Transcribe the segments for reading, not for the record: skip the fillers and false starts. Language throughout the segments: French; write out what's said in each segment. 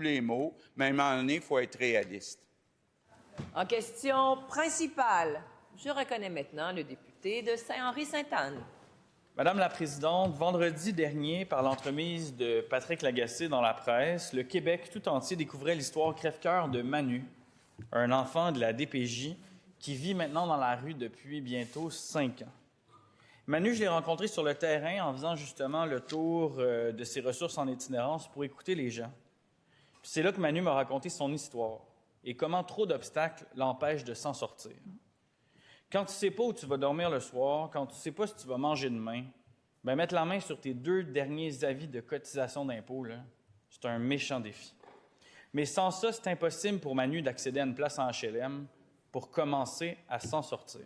les mots, mais à un moment donné, il faut être réaliste. En question principale, je reconnais maintenant le député de Saint-Henri-Sainte-Anne. Madame la Présidente, vendredi dernier, par l'entremise de Patrick Lagacé dans la presse, le Québec tout entier découvrait l'histoire crève-cœur de Manu, un enfant de la DPJ qui vit maintenant dans la rue depuis bientôt 5 ans. Manu, je l'ai rencontré sur le terrain en faisant justement le tour de ses ressources en itinérance pour écouter les gens. Puis c'est là que Manu m'a raconté son histoire et comment trop d'obstacles l'empêchent de s'en sortir. Quand tu ne sais pas où tu vas dormir le soir, quand tu ne sais pas si tu vas manger demain, bien, mettre la main sur tes 2 derniers avis de cotisation d'impôt, c'est un méchant défi. Mais sans ça, c'est impossible pour Manu d'accéder à une place en HLM pour commencer à s'en sortir.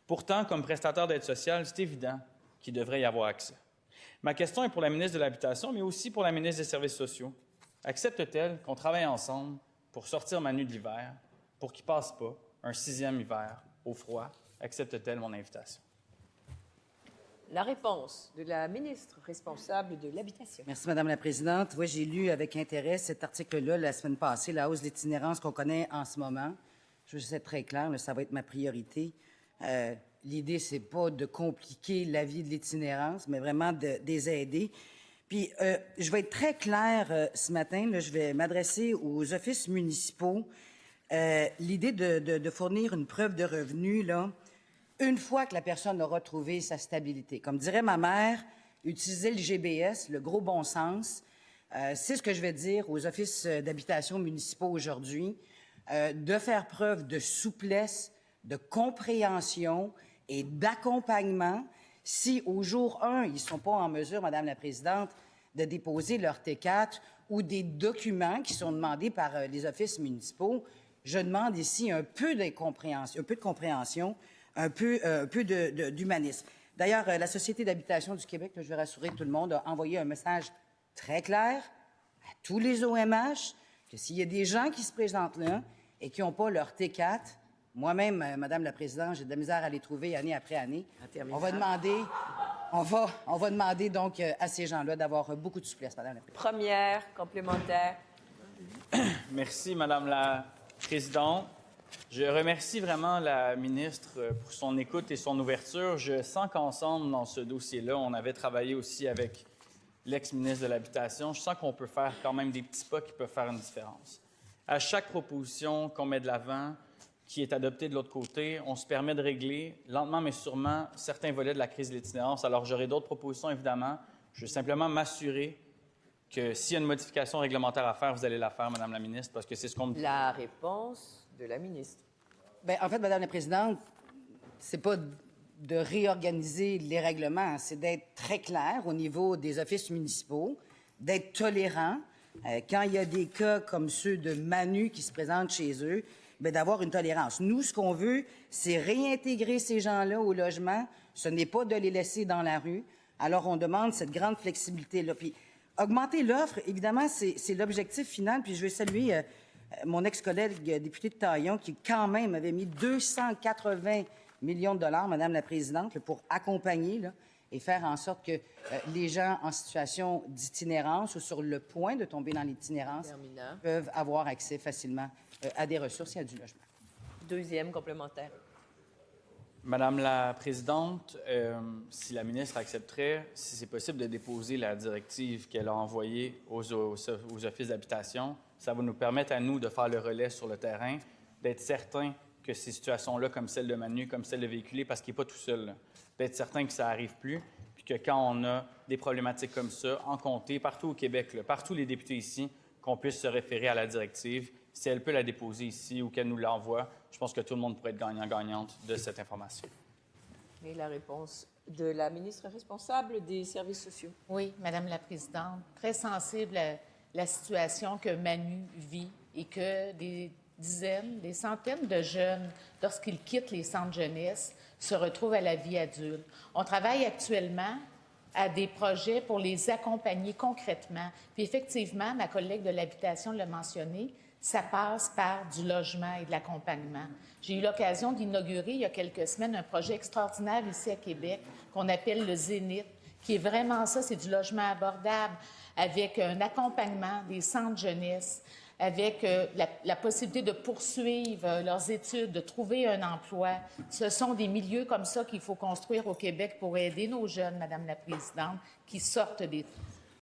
Pourtant, comme prestataire d'aide sociale, c'est évident qu'il devrait y avoir accès. Ma question est pour la ministre de l'Habitation, mais aussi pour la ministre des Services sociaux. Accepte-t-elle qu'on travaille ensemble pour sortir Manu de l'hiver, pour qu'il ne passe pas un 6e hiver au froid? Accepte-t-elle mon invitation? La réponse de la ministre responsable de l'Habitation. Merci, Madame la Présidente. Oui, j'ai lu avec intérêt cet article-là la semaine passée, la hausse de l'itinérance qu'on connaît en ce moment. Je veux être très clair, ça va être ma priorité. L'idée, c'est pas de compliquer la vie de l'itinérance, mais vraiment de les aider. Puis, je vais être très claire ce matin. Là, je vais m'adresser aux offices municipaux. L'idée de fournir une preuve de revenu, là, une fois que la personne aura trouvé sa stabilité. Comme dirait ma mère, utiliser le GBS, le gros bon sens. C'est ce que je vais dire aux offices d'habitation municipaux aujourd'hui, de faire preuve de souplesse, de compréhension et d'accompagnement si au jour 1, ils ne sont pas en mesure, Madame la Présidente, de déposer leur T4 ou des documents qui sont demandés par les offices municipaux. Je demande ici un peu de compréhension, un peu d'humanisme. D'ailleurs, la Société d'habitation du Québec, là, je vais rassurer tout le monde, a envoyé un message très clair à tous les OMH que s'il y a des gens qui se présentent là et qui n'ont pas leur T4, moi-même, Madame la Présidente, j'ai de la misère à les trouver année après année. On va demander donc à ces gens-là d'avoir beaucoup de souplesse, Madame la Présidente. Première complémentaire. Merci, Madame la Présidente. Je remercie vraiment la ministre pour son écoute et son ouverture. Je sens qu'ensemble, dans ce dossier-là, on avait travaillé aussi avec l'ex-ministre de l'Habitation. Je sens qu'on peut faire quand même des petits pas qui peuvent faire une différence. À chaque proposition qu'on met de l'avant, qui est adoptée de l'autre côté, on se permet de régler, lentement mais sûrement, certains volets de la crise de l'itinérance. Alors, j'aurai d'autres propositions, évidemment. Je veux simplement m'assurer que s'il y a une modification réglementaire à faire, vous allez la faire, Madame la ministre, parce que c'est ce qu'on... La réponse de la ministre. Bien, en fait, Madame la Présidente, c'est pas de réorganiser les règlements, c'est d'être très clair au niveau des offices municipaux, d'être tolérant. Quand il y a des cas comme ceux de Manu qui se présentent chez eux, bien, d'avoir une tolérance. Nous, ce qu'on veut, c'est réintégrer ces gens-là au logement. Ce n'est pas de les laisser dans la rue. Alors, on demande cette grande flexibilité-là. Puis, augmenter l'offre, évidemment, c'est l'objectif final. Puis, je veux saluer mon ex-collègue député de Taillon qui, quand même, avait mis 280 millions de dollars, Madame la Présidente, là, pour accompagner là, et faire en sorte que les gens en situation d'itinérance ou sur le point de tomber dans l'itinérance peuvent avoir accès facilement à des ressources et à du logement. Deuxième complémentaire. Madame la Présidente, si la ministre accepterait, si c'est possible de déposer la directive qu'elle a envoyée aux offices d'habitation, ça va nous permettre à nous de faire le relais sur le terrain, d'être certains que ces situations-là, comme celle de Manu, comme celle de véhiculé, parce qu'il n'est pas tout seul, d'être certain que ça n'arrive plus, puis que quand on a des problématiques comme ça, en comté, partout au Québec, là, partout les députés ici, qu'on puisse se référer à la directive. Si elle peut la déposer ici ou qu'elle nous l'envoie, je pense que tout le monde pourrait être gagnant-gagnante de cette information. Et la réponse de la ministre responsable des Services sociaux. Oui, Madame la Présidente. Très sensible à la situation que Manu vit et que des dizaines, des centaines de jeunes, lorsqu'ils quittent les centres jeunesse, se retrouvent à la vie adulte. On travaille actuellement à des projets pour les accompagner concrètement. Puis effectivement, ma collègue de l'Habitation l'a mentionné, ça passe par du logement et de l'accompagnement. J'ai eu l'occasion d'inaugurer il y a quelques semaines un projet extraordinaire ici à Québec qu'on appelle le Zénith, qui est vraiment ça, c'est du logement abordable, avec un accompagnement des centres jeunesse, avec la possibilité de poursuivre leurs études, de trouver un emploi. Ce sont des milieux comme ça qu'il faut construire au Québec pour aider nos jeunes, Madame la Présidente, qui sortent des